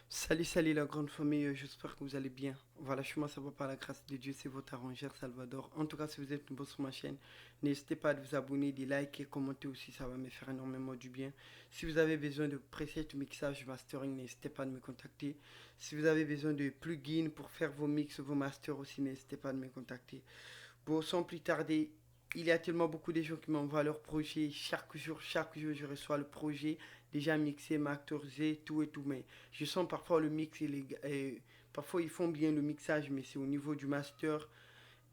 Salut la grande famille, j'espère que vous allez bien. Voilà, je suis moi, ça va par la grâce de Dieu, c'est votre arrangeur Salvador. En tout cas, si vous êtes nouveau sur ma chaîne, n'hésitez pas à vous abonner, de liker et commenter aussi, ça va me faire énormément du bien. Si vous avez besoin de presets, mixage, mastering, n'hésitez pas à me contacter. Si vous avez besoin de plugins pour faire vos mix, vos masters aussi, n'hésitez pas à me contacter. Bon, sans plus tarder, il y a tellement beaucoup de gens qui m'envoient leurs projets. Chaque jour, je reçois le projet déjà mixé, masterisé, tout et tout. Mais je sens parfois le mix, parfois ils font bien le mixage, mais c'est au niveau du master.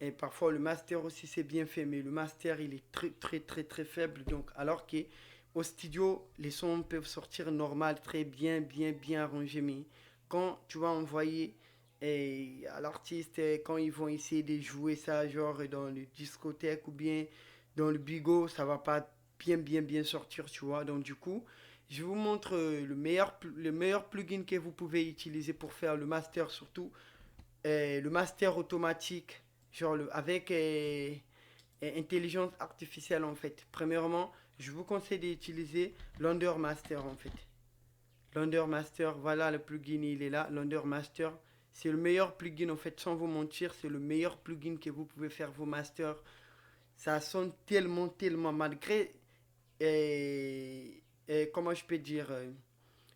Et parfois le master aussi c'est bien fait, mais le master il est très faible. Donc alors que au studio, les sons peuvent sortir normal, très bien arrangés. Mais quand tu vas envoyer à l'artiste, quand ils vont essayer de jouer ça, genre dans le discothèque ou bien dans le bigot, ça va pas bien sortir, tu vois. Donc du coup, je vous montre le meilleur plugin que vous pouvez utiliser pour faire le master, surtout le master automatique, genre avec intelligence artificielle en fait. Premièrement, je vous conseille d'utiliser l'Under Master en fait. L'Under Master, voilà le plugin, il est là. L'Under Master, c'est le meilleur plugin en fait, sans vous mentir, c'est le meilleur plugin que vous pouvez faire vos masters. Ça sonne tellement, malgré, comment je peux dire,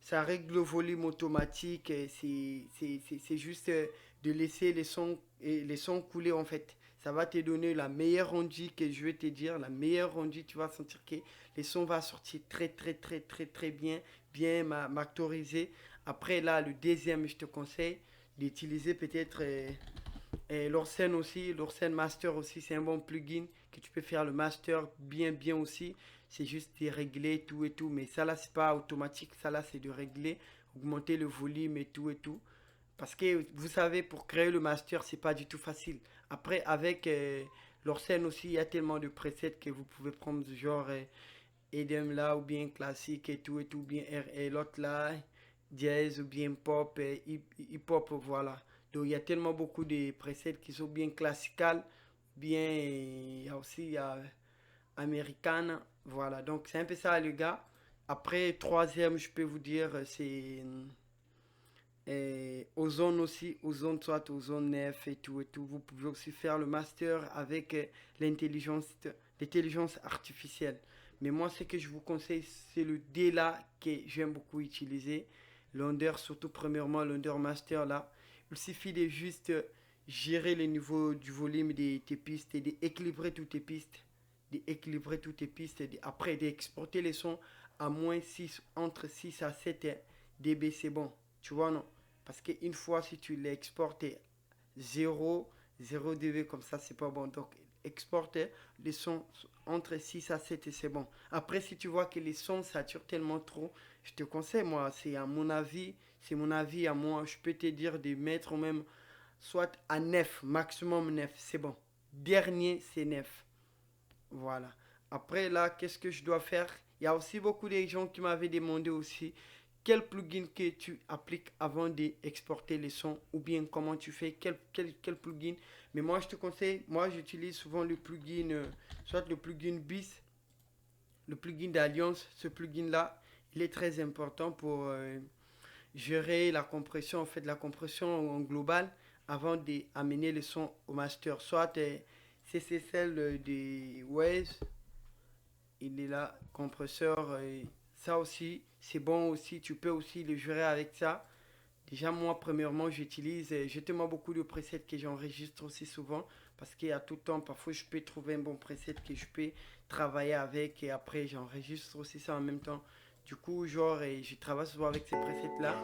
ça règle le volume automatique. C'est juste de laisser les sons couler en fait. Ça va te donner la meilleure rendue que je vais te dire. La meilleure rendue, tu vas sentir que les sons vont sortir très bien mactorisés. Après là, le deuxième, je te conseille d'utiliser peut-être l'Orsen aussi. L'Orsen Master aussi, c'est un bon plugin que tu peux faire le master bien aussi. C'est juste de régler tout et tout. Mais ça là, c'est pas automatique. Ça là, c'est de régler, augmenter le volume et tout. Parce que vous savez, pour créer le master, c'est pas du tout facile. Après, avec l'Orsen aussi, il y a tellement de presets que vous pouvez prendre genre EDM là, ou bien classique et tout, bien et l'autre là, jazz ou bien pop, hip-hop, voilà. Donc il y a tellement beaucoup de presets qui sont bien classiques, bien, il y a aussi américaine, voilà. Donc c'est un peu ça les gars. Après, troisième, je peux vous dire, c'est Ozone aussi, Ozone soit Ozone 9 et tout. Vous pouvez aussi faire le master avec l'intelligence artificielle. Mais moi, ce que je vous conseille, c'est le D là que j'aime beaucoup utiliser. L'Under, surtout premièrement, l'Under Master là. Il suffit de juste gérer le niveau du volume de tes pistes et d'équilibrer toutes tes pistes. D'équilibrer toutes tes pistes. Après, d'exporter les sons à moins 6 entre 6 à 7 dB, c'est bon. Tu vois, non? Parce qu'une fois, si tu l'exportes 0 dB comme ça, c'est pas bon. Donc, exporter les sons entre 6 à 7 et c'est bon. Après, si tu vois que les sons saturent tellement trop, je te conseille, moi, c'est mon avis à moi. Je peux te dire de mettre même soit à 9 maximum 9 c'est bon. Dernier, c'est 9. Voilà. Après, là, qu'est-ce que je dois faire? Il y a aussi beaucoup de gens qui m'avaient demandé aussi quel plugin que tu appliques avant d'exporter les sons ou bien comment tu fais, quel plugin. Mais moi, je te conseille, moi, j'utilise souvent le plugin, soit le plugin BIS, le plugin d'Alliance. Ce plugin-là, il est très important pour gérer la compression, en fait, la compression en global avant d'amener le son au master. Soit c'est celle de Waves, il est là, compresseur, ça aussi, c'est bon aussi, tu peux aussi le gérer avec ça. Déjà, moi, premièrement, j'utilise justement beaucoup de presets que j'enregistre aussi souvent parce qu'il y a tout le temps, parfois, je peux trouver un bon preset que je peux travailler avec et après, j'enregistre aussi ça en même temps. Du coup, genre, je travaille souvent avec ces presets-là.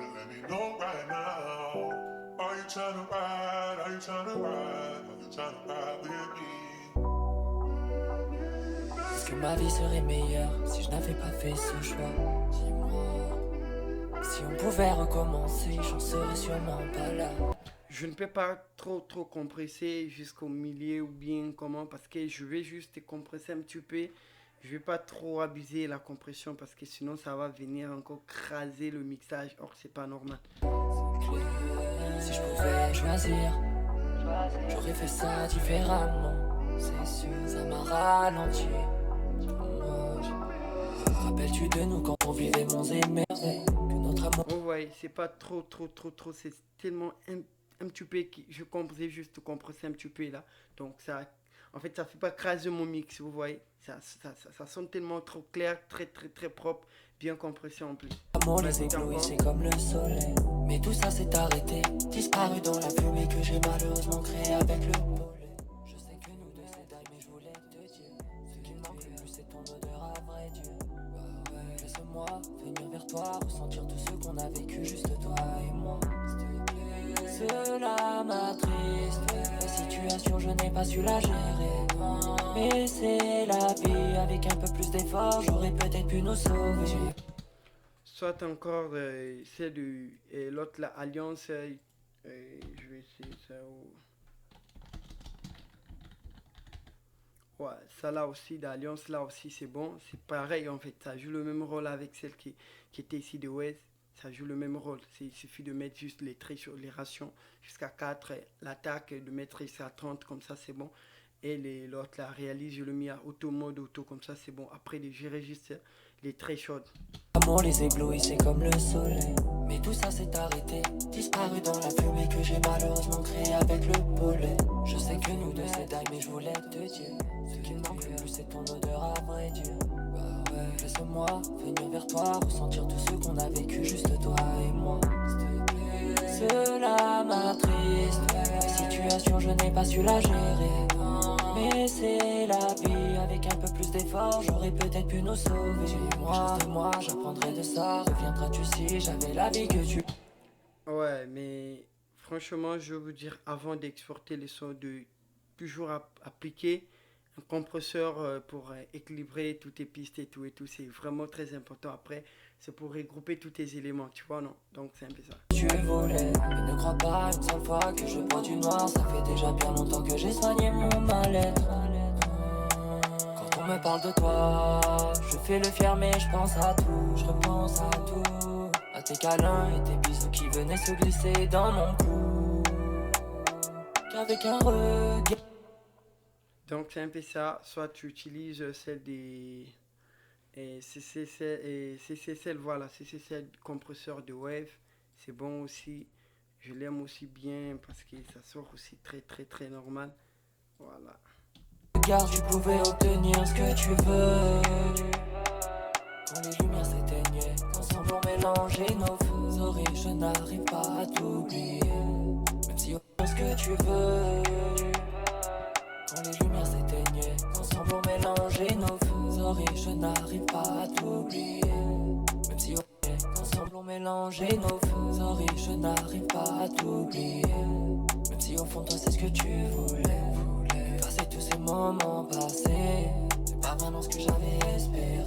Est-ce que ma vie serait meilleure si je n'avais pas fait ce choix? Dis-moi. Si on pouvait recommencer, j'en serais sûrement pas là. Je ne peux pas trop compresser jusqu'au milieu ou bien comment parce que je vais juste compresser un petit peu. Je vais pas trop abuser la compression parce que sinon ça va venir encore craser le mixage. Or c'est pas normal. Si je pouvais choisir, j'aurais fait ça différemment. C'est sûr, ça m'a ralenti. rappelles-tu de nous quand on vivait monts et merveilles? Que notre amour. Vous voyez, c'est pas trop, c'est tellement un petit peu, je comprends juste compresser un petit peu là. Donc ça, en fait, ça fait pas craser mon mix, vous voyez. Ça sonne tellement trop clair, très propre, bien compressé en plus. Amour les éblouissait comme le soleil. Mais tout ça s'est arrêté, disparu dans la fumée que j'ai malheureusement créée avec le pollen. Je sais que nous deux c'est dingue, mais je voulais te dire. Ce qui me manque le plus c'est ton odeur à vrai Dieu. Ouais, ouais, laisse-moi venir vers toi, ressentir tout ce qu'on a vécu, juste toi et moi. S'il te plaît. Cela m'attriste, la situation je n'ai pas su la gérer. Mais c'est la vie, avec un peu plus d'effort, j'aurais peut-être pu nous sauver. Soit encore celle de l'autre, la Alliance. Je vais essayer ça. Ouais, ça là aussi, d'Alliance là aussi, c'est bon. C'est pareil en fait. Ça joue le même rôle avec celle qui était ici de West. Ça joue le même rôle. Il suffit de mettre juste les traits sur les rations jusqu'à 4. L'attaque, de mettre jusqu'à 30, comme ça c'est bon. Et l'autre la réalise, je le mets à auto mode, auto, comme ça c'est bon. Après, de gérer juste les traits chauds. Amour les éblouissait comme le soleil. Mais tout ça s'est arrêté, disparu dans la fumée que j'ai malheureusement créée avec le pollen. Je sais que nous deux c'est dingue, mais je voulais te dire. Ce qui me manque le plus c'est ton odeur à vrai Dieu. Ouais, ouais, laisse-moi venir vers toi, ressentir tout ce qu'on a vécu, juste toi et moi. S'il te plaît. Cela m'attriste, la situation je n'ai pas su la gérer. Mais c'est la vie, avec un peu plus d'effort, j'aurais peut-être pu nous sauver. Moi, de moi, j'apprendrai de ça. Reviendras-tu si j'avais la vie que tu. Ouais, mais franchement, je veux vous dire, avant d'exporter les sons, de toujours appliquer un compresseur pour équilibrer toutes tes pistes et tout, c'est vraiment très important. Après, c'est pour regrouper tous tes éléments, tu vois, non? Donc, c'est un peu ça. Tu voulais, mais ne crois pas une seule fois que je bois du noir. Ça fait déjà bien longtemps que j'ai soigné mon mal-être. Quand on me parle de toi, je fais le fier, mais je pense à tout. Je repense à tout. À tes câlins et tes bisous qui venaient se glisser dans mon cou. Qu'avec un regard. Donc, c'est un peu ça. Soit tu utilises celle des CCCL, voilà, CCCL compresseur de Wave. C'est bon aussi. Je l'aime aussi bien parce que ça sort aussi très normal. Voilà. Car tu pouvais obtenir ce que tu veux. Quand les lumières s'éteignaient, ensemble on mélangeait nos feux. Sorry, je n'arrive pas à t'oublier. Même si on fait ce que tu veux. Quand les lumières s'éteignaient, ensemble on mélangeait nos feux. Sorry, je n'arrive pas à t'oublier. Même si on fait ensemble on mélangeait nos feux. Sorry, je n'arrive pas à t'oublier. Même si au fond toi c'est ce que tu voulais. Effacer tous ces moments passés, c'est pas vraiment ce que j'avais espéré.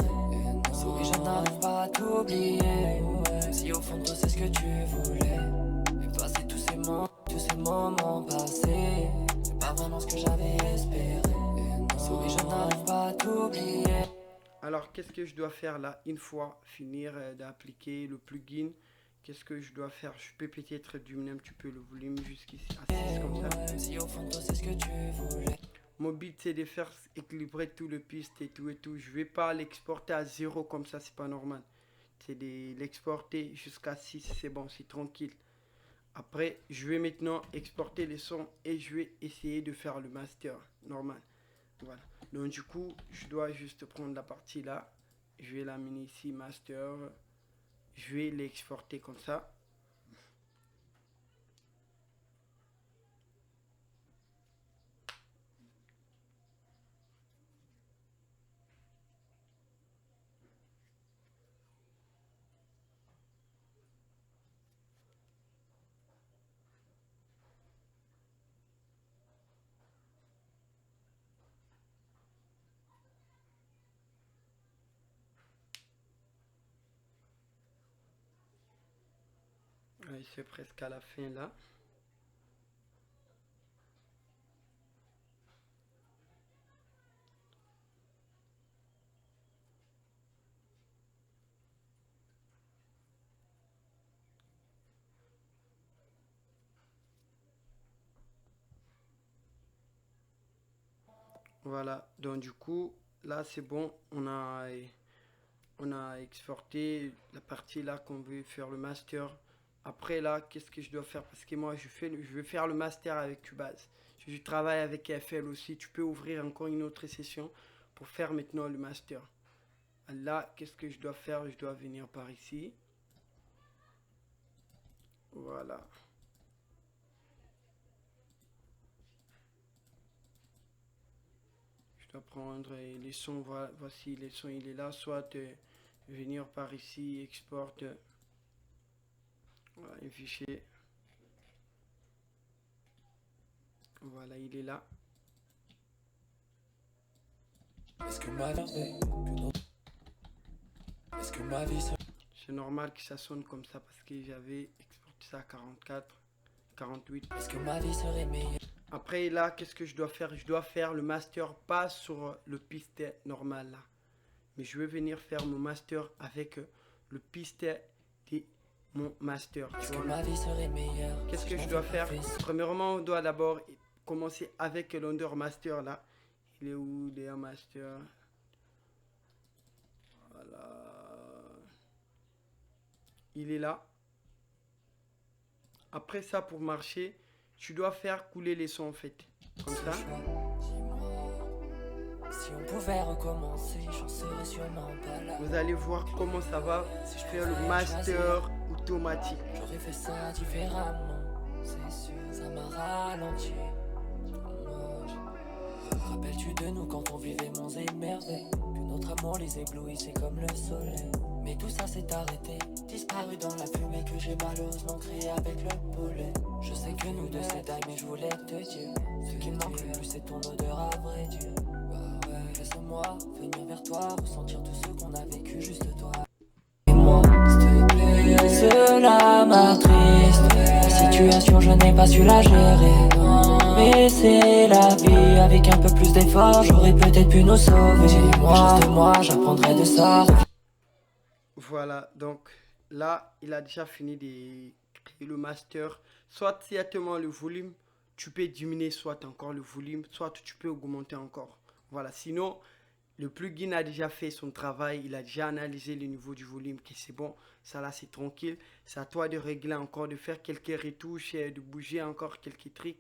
Sorry, je n'arrive pas à t'oublier. Même si au fond toi c'est ce que tu voulais. Effacer tous ces moments passés, c'est pas vraiment ce que j'avais espéré. Sorry, je n'arrive pas à t'oublier. Alors, qu'est-ce que je dois faire là, une fois finir d'appliquer le plugin? Qu'est-ce que je dois faire? Je peux peut-être diminuer un petit peu le volume jusqu'ici, à 6 comme ça. Même si au fond toi c'est ce que tu voulais. Mon but c'est de faire équilibrer tout le piste et tout. Je vais pas l'exporter à 0 comme ça, c'est pas normal. C'est de l'exporter jusqu'à 6, c'est bon, c'est tranquille. Après, je vais maintenant exporter les sons et je vais essayer de faire le master normal. Voilà. Donc du coup, je dois juste prendre la partie là. Je vais l'amener ici, master. Je vais l'exporter comme ça. Ouais, c'est presque à la fin là. Voilà, donc du coup, là c'est bon, on a exporté la partie là qu'on veut faire le master. Après là, qu'est-ce que je dois faire? Parce que moi, je veux faire le master avec Cubase. Je travaille avec FL aussi. Tu peux ouvrir encore une autre session pour faire maintenant le master. Là, qu'est-ce que je dois faire? Je dois venir par ici. Voilà. Je dois prendre les sons. Voici les sons, il est là. Soit venir par ici, export. Voilà, un fichier. Voilà, il est là. Est-ce que ma vie c'est normal que ça sonne comme ça parce que j'avais exporté ça à 44, 48. Est-ce que ma vie serait meilleure? Après là, qu'est-ce que je dois faire? Je dois faire le master pas sur le piste normal là. Mais je vais venir faire mon master avec le piste de mon master. Est-ce que ma vie serait meilleure? Qu'est-ce que je dois faire? Premièrement, on doit d'abord commencer avec l'Under Master là. Il est où les master? Voilà. Il est là. Après ça, pour marcher, tu dois faire couler les sons en fait. Comme ça. Si on pouvait recommencer, j'en serais sûrement pas là. Vous allez voir comment ça va si je fais le master automatique. J'aurais fait ça différemment, c'est sûr, ça m'a ralenti. Rappelles-tu de nous quand on vivait monts et merveilles? Que notre amour les éblouissait comme le soleil. Mais tout ça s'est arrêté, disparu dans la fumée que j'ai malheureusement créé avec le poulet. Je sais que nous deux c'est dingue mais je voulais te dire. Ce qui me manque le plus c'est ton odeur à vrai Dieu. Bah ouais, laisse-moi venir vers toi, ressentir tout ce qu'on a vécu juste toi et moi. S'il te plaît, cela m'attriste. La situation je n'ai pas su la gérer. Mais c'est la vie, avec un peu plus d'effort, j'aurais peut-être pu nous sauver. Dis-moi, de moi, j'apprendrai de ça. Voilà, donc là, il a déjà fini de créer le master. Soit directement le volume, tu peux diminuer soit encore le volume, soit tu peux augmenter encore. Voilà, sinon, le plugin a déjà fait son travail, il a déjà analysé le niveau du volume, que c'est bon, ça là c'est tranquille. C'est à toi de régler encore, de faire quelques retouches, de bouger encore quelques trucs.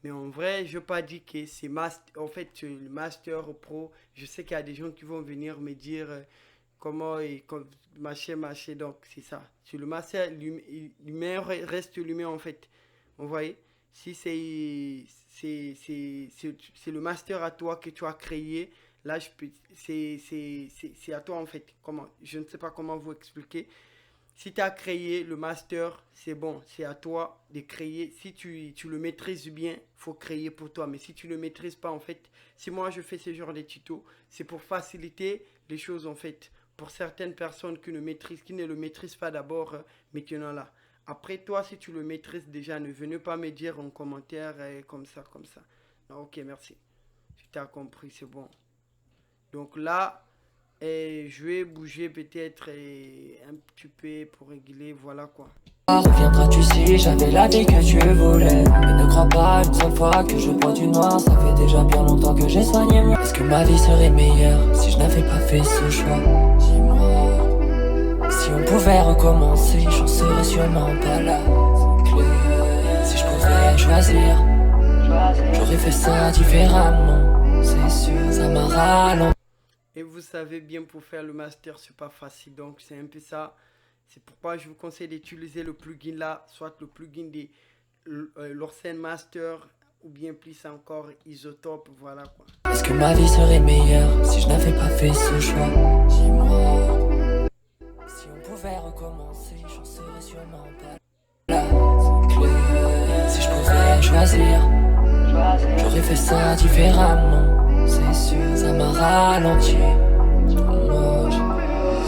Mais en vrai, je n'ai pas dit que c'est en fait le master pro. Je sais qu'il y a des gens qui vont venir me dire comment machin. Donc c'est ça. Sur le master, l'humain reste l'humain en fait. Vous voyez? Si c'est le master à toi que tu as créé, là c'est à toi en fait. Comment? Je ne sais pas comment vous expliquer. Si tu as créé le master, c'est bon, c'est à toi de créer. Si tu le maîtrises bien, il faut créer pour toi. Mais si tu ne le maîtrises pas, en fait, si moi je fais ce genre de tutos, c'est pour faciliter les choses, en fait. Pour certaines personnes qui ne le maîtrisent pas d'abord, maintenant là. Après, toi, si tu le maîtrises déjà, ne venez pas me dire en commentaire comme ça, comme ça. Non, ok, merci. Tu as compris, c'est bon. Donc là... Et je vais bouger peut-être un petit peu pour régler, voilà quoi. Reviendras-tu si j'avais la vie que tu voulais? Mais ne crois pas une seule fois que je bois du noir, ça fait déjà bien longtemps que j'ai soigné moi. Est-ce que ma vie serait meilleure si je n'avais pas fait ce choix? Dis-moi. Si on pouvait recommencer, j'en serais sûrement pas là. Si je pouvais choisir, j'aurais fait ça différemment. C'est sûr, ça m'a ralenti. Et vous savez bien, pour faire le master, c'est pas facile. Donc, c'est un peu ça. C'est pourquoi je vous conseille d'utiliser le plugin là, soit le plugin de l'Orsen Master, ou bien plus encore Isotope, voilà quoi. Est-ce que ma vie serait meilleure si je n'avais pas fait ce choix? Dis-moi. Si on pouvait recommencer, j'en serais sûrement pas là. Si je pouvais choisir, j'aurais fait ça différemment. C'est sûr, ça m'a ralenti.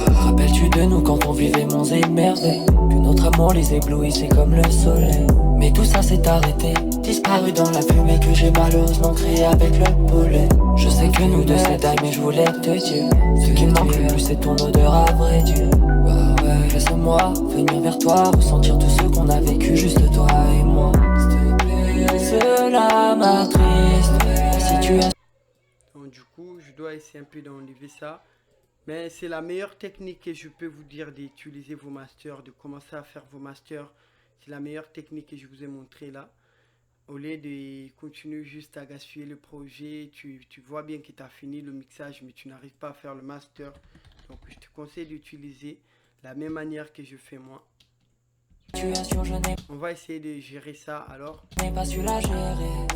Rappelles-tu de nous quand on vivait monts et merveilles? Que notre amour les éblouissait comme le soleil. Mais tout ça s'est arrêté, disparu dans la fumée que j'ai malheureusement créé avec le poulet. Je sais que nous deux c'est dingue mais je voulais te dire. Ce qui me manque le plus c'est ton odeur à vrai Dieu. Bah ouais, laisse-moi venir vers toi, ressentir tout ce qu'on a vécu juste toi et moi. S'il te plaît, cela m'attriste. La situation. Du coup, je dois essayer un peu d'enlever ça. Mais c'est la meilleure technique que je peux vous dire d'utiliser vos masters, de commencer à faire vos masters. C'est la meilleure technique que je vous ai montré là. Au lieu de continuer juste à gaspiller le projet, tu vois bien que tu as fini le mixage, mais tu n'arrives pas à faire le master. Donc je te conseille d'utiliser la même manière que je fais moi. On va essayer de gérer ça alors. Je n'ai pas su la gérer.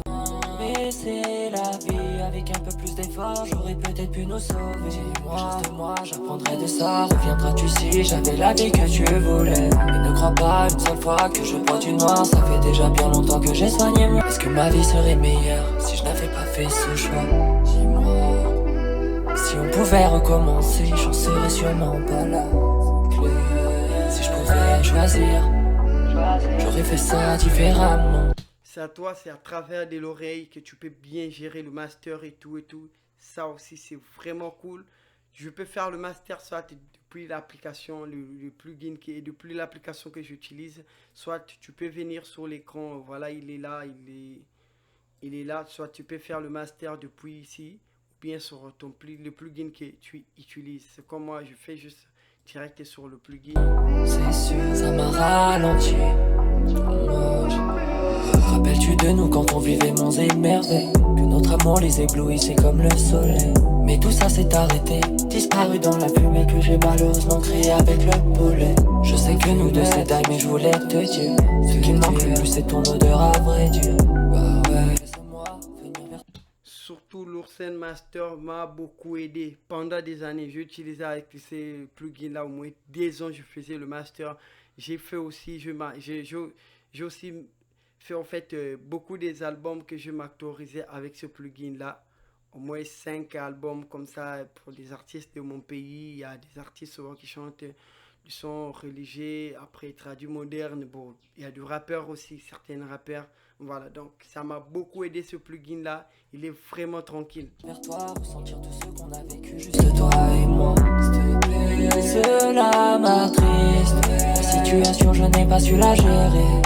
Mais c'est la vie, avec un peu plus d'effort, j'aurais peut-être pu nous sauver. Juste moi, j'apprendrai de ça. Reviendras-tu si j'avais la vie que tu voulais? Mais ne crois pas une seule fois que je bois du noir. Ça fait déjà bien longtemps que j'ai soigné moi. Est-ce que ma vie serait meilleure si je n'avais pas fait ce choix? Dis-moi. Si on pouvait recommencer, j'en serais sûrement pas là. Si je pouvais choisir, j'aurais fait ça différemment. C'est à toi, c'est à travers de l'oreille que tu peux bien gérer le master et tout et tout. Ça aussi, c'est vraiment cool. Je peux faire le master soit depuis l'application, le plugin qui est depuis l'application que j'utilise, soit tu peux venir sur l'écran, voilà, il est là, il est là. Soit tu peux faire le master depuis ici, ou bien sur le plugin que tu utilises. C'est comme moi, je fais juste direct sur le plugin. C'est sûr, ça m'a ralenti. Rappelles-tu de nous quand on vivait monts et merveilles? Que notre amour les éblouissait comme le soleil. Mais tout ça s'est arrêté, disparu dans la fumée que j'ai malheureusement créé avec le poulet. Je sais que nous deux c'est dingue mais je voulais te dire. Ce qui me manque le plus c'est ton odeur à vrai Dieu. Bah ouais, laisse-moi venir vers toi. Surtout l'Oursen Master m'a beaucoup aidé pendant des années. J'utilisais avec ces plugins là au moins 10 ans. Je faisais le master. J'ai fait aussi, j'ai aussi fait en fait beaucoup des albums que je m'actorisais avec ce plugin là. Au moins 5 albums comme ça pour des artistes de mon pays. Il y a des artistes souvent qui chantent du son religieux, après traduit moderne. Bon, il y a du rappeur aussi, certains rappeurs. Voilà, donc ça m'a beaucoup aidé ce plugin là. Il est vraiment tranquille. Vers toi, ressentir tout ce qu'on a vécu, juste toi et moi. S'il te plaît, cela m'attriste. La situation, je n'ai pas su la gérer.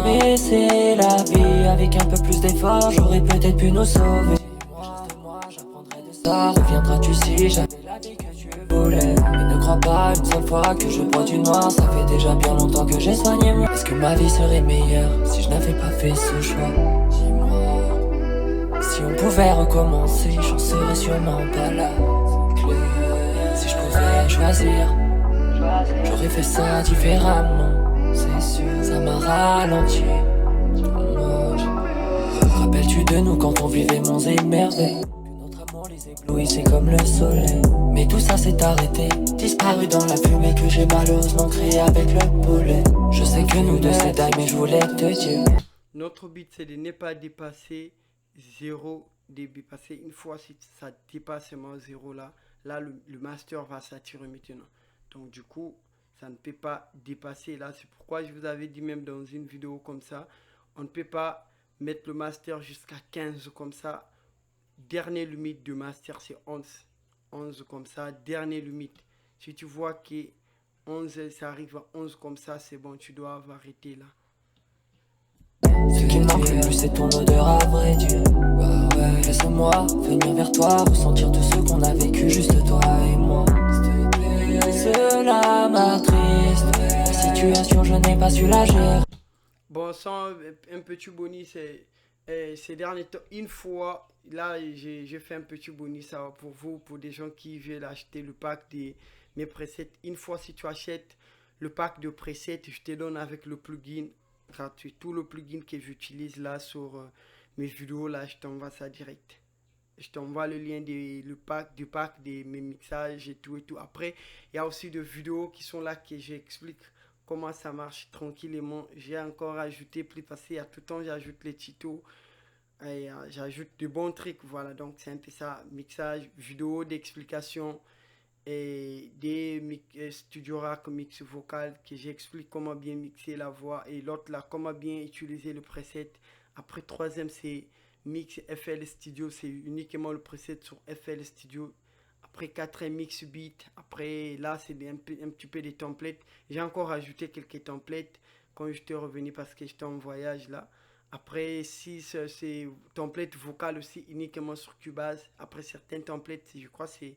Mais c'est la vie, avec un peu plus d'effort, j'aurais peut-être pu nous sauver. Juste moi, j'apprendrai de ça. Reviendras-tu si j'avais la vie que tu voulais? Mais ne crois pas une seule fois que je bois du noir. Ça fait déjà bien longtemps que j'ai soigné moi. Est-ce que ma vie serait meilleure si je n'avais pas fait ce choix? Dis-moi. Si on pouvait recommencer, j'en serais sûrement pas là. Si je pouvais choisir, j'aurais fait ça différemment. C'est sûr, ça m'a ralenti. Rappelles-tu de nous quand on vivait monts et merveilles? Que notre amour les éblouissait comme le soleil. Mais tout ça s'est arrêté, disparu dans la fumée que j'ai malheureusement créé avec le poulet. Je sais que nous deux c'est dingue mais je voulais te dire. Notre but c'est de ne pas dépasser 0 dB. Parce qu'une fois si ça dépasse seulement 0 là, le master va saturer maintenant. Donc du coup, ça ne peut pas dépasser là. C'est pourquoi je vous avais dit même dans une vidéo comme ça, on ne peut pas mettre le master jusqu'à 15 comme ça. Dernière limite de master c'est 11. 11 comme ça, dernière limite. Si tu vois que 11, ça arrive à 11 comme ça, c'est bon, tu dois arrêter là. Ce qui me manque le plus c'est ton odeur à vrai Dieu. Bah ouais, laisse-moi venir vers toi, ressentir tout ce qu'on a vécu, juste toi et moi. S'il te plaît, cela m'attriste. La situation, je n'ai pas su la gérer. Bon, sans un petit bonus, ces derniers temps, une fois, là, j'ai fait un petit bonus ça, pour vous, pour des gens qui veulent acheter le pack de mes presets. Une fois, si tu achètes le pack de presets, je te donne avec le plugin gratuit. Tout le plugin que j'utilise là sur mes vidéos, là, je t'envoie ça direct. Je t'envoie le lien du pack de mes mixages et tout et tout. Après, il y a aussi des vidéos qui sont là que j'explique comment ça marche tranquillement. J'ai encore ajouté plus parce qu'il y a tout le temps j'ajoute les tutos et j'ajoute de bons trucs. Voilà, donc c'est un peu ça, mixage, vidéo d'explication et des Studio Rack mix vocal que j'explique comment bien mixer la voix et l'autre là comment bien utiliser le preset. Après troisième c'est mix FL Studio, c'est uniquement le preset sur FL Studio. Après 4 mix beat, après là c'est un petit peu des templates. J'ai encore ajouté quelques templates quand j'étais revenu parce que j'étais en voyage là. Après 6 c'est template vocal aussi uniquement sur Cubase. Après certains templates, je crois c'est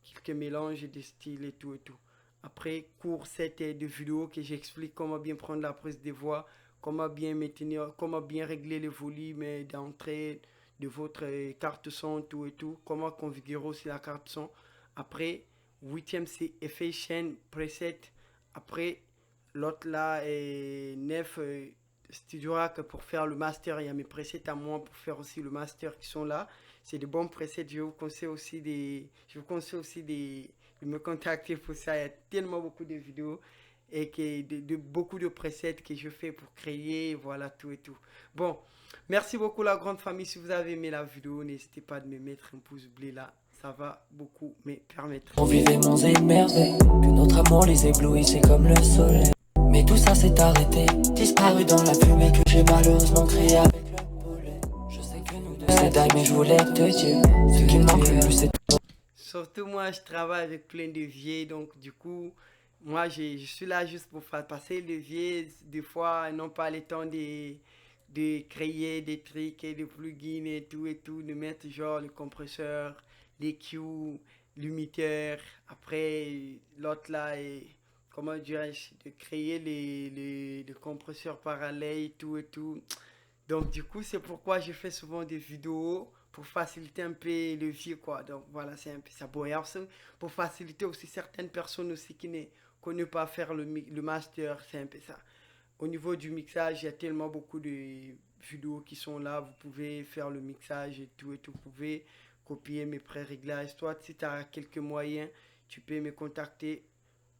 quelques mélanges de styles et tout et tout. Après, cours 7 de vidéo que j'explique comment bien prendre la prise de voix, comment bien maintenir, comment bien régler le volume d'entrée de votre carte son, tout et tout, comment configurer aussi la carte son. Après, 8e c'est effet chaîne preset. Après, l'autre là est 9 Studio Rack pour faire le master. Il y a mes presets à moi pour faire aussi le master qui sont là. C'est des bons presets. Je vous conseille aussi de me contacter pour ça. Il y a tellement beaucoup de vidéos et beaucoup de presets que je fais pour créer, voilà, tout et tout. Bon, merci beaucoup la grande famille. Si vous avez aimé la vidéo, n'hésitez pas de me mettre un pouce bleu là. Ça va beaucoup me permettre. On vivait monts et merveilles, que notre amour les éblouissait comme le soleil. Mais tout ça s'est arrêté, disparu dans la fumée que j'ai malheureusement créé avec le poulet. Je sais que nous deux c'est dingue, mais je voulais te dire, ce qui me manque le plus c'est... Surtout moi, je travaille avec plein de leviers, donc du coup, moi je suis là juste pour faire passer le levier. Des fois, ils n'ont pas le temps de créer des trucs et des plugins et tout, de mettre genre le compresseur, les Q, l'imiteur. Après, l'autre là est, comment dirais-je, de créer les compresseurs parallèles et tout. Donc du coup, c'est pourquoi je fais souvent des vidéos pour faciliter un peu le vie, quoi. Donc voilà, c'est un peu ça. Bon, et aussi, pour faciliter aussi certaines personnes aussi qui ne connaissent pas faire le master, c'est un peu ça. Au niveau du mixage, il y a tellement beaucoup de vidéos qui sont là. Vous pouvez faire le mixage et tout. Vous pouvez copier mes pré-réglages. Toi, si tu as quelques moyens, tu peux me contacter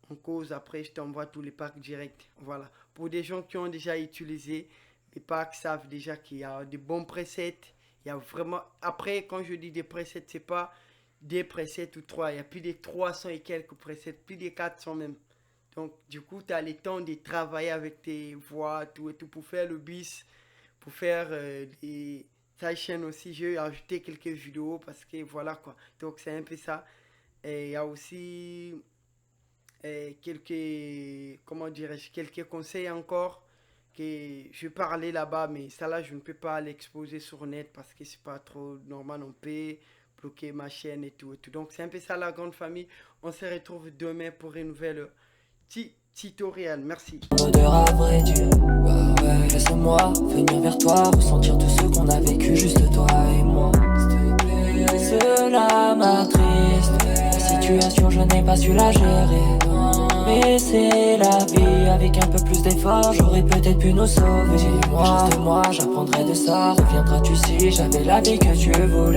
en cause. Après, je t'envoie tous les packs directs. Voilà. Pour des gens qui ont déjà utilisé les packs, savent déjà qu'il y a des bons presets. Il y a vraiment... Après, quand je dis des presets, c'est pas des presets ou 3. Il y a plus de 300 et quelques presets, plus de 400 même. Donc, du coup, tu as le temps de travailler avec tes voix, tout pour faire le bis, pour faire des chaîne aussi. J'ai ajouté quelques vidéos parce que voilà quoi. Donc, c'est un peu ça. Et il y a aussi quelques conseils encore que je parlais là-bas, mais ça là, je ne peux pas l'exposer sur net parce que c'est pas trop normal. On peut bloquer ma chaîne et tout. Donc, c'est un peu ça la grande famille. On se retrouve demain pour une nouvelle tutoriel. Merci. Odeur à vrai Dieu, ouais, laisse-moi venir vers toi, ressentir tout ce qu'on a vécu, juste toi et moi. Cela m'attriste, la situation je n'ai pas su la gérer. Mais c'est la vie, avec un peu plus d'effort, j'aurais peut-être pu nous sauver. Dis-moi, juste moi, j'apprendrai de ça. Reviendras-tu si j'avais la vie que tu voulais?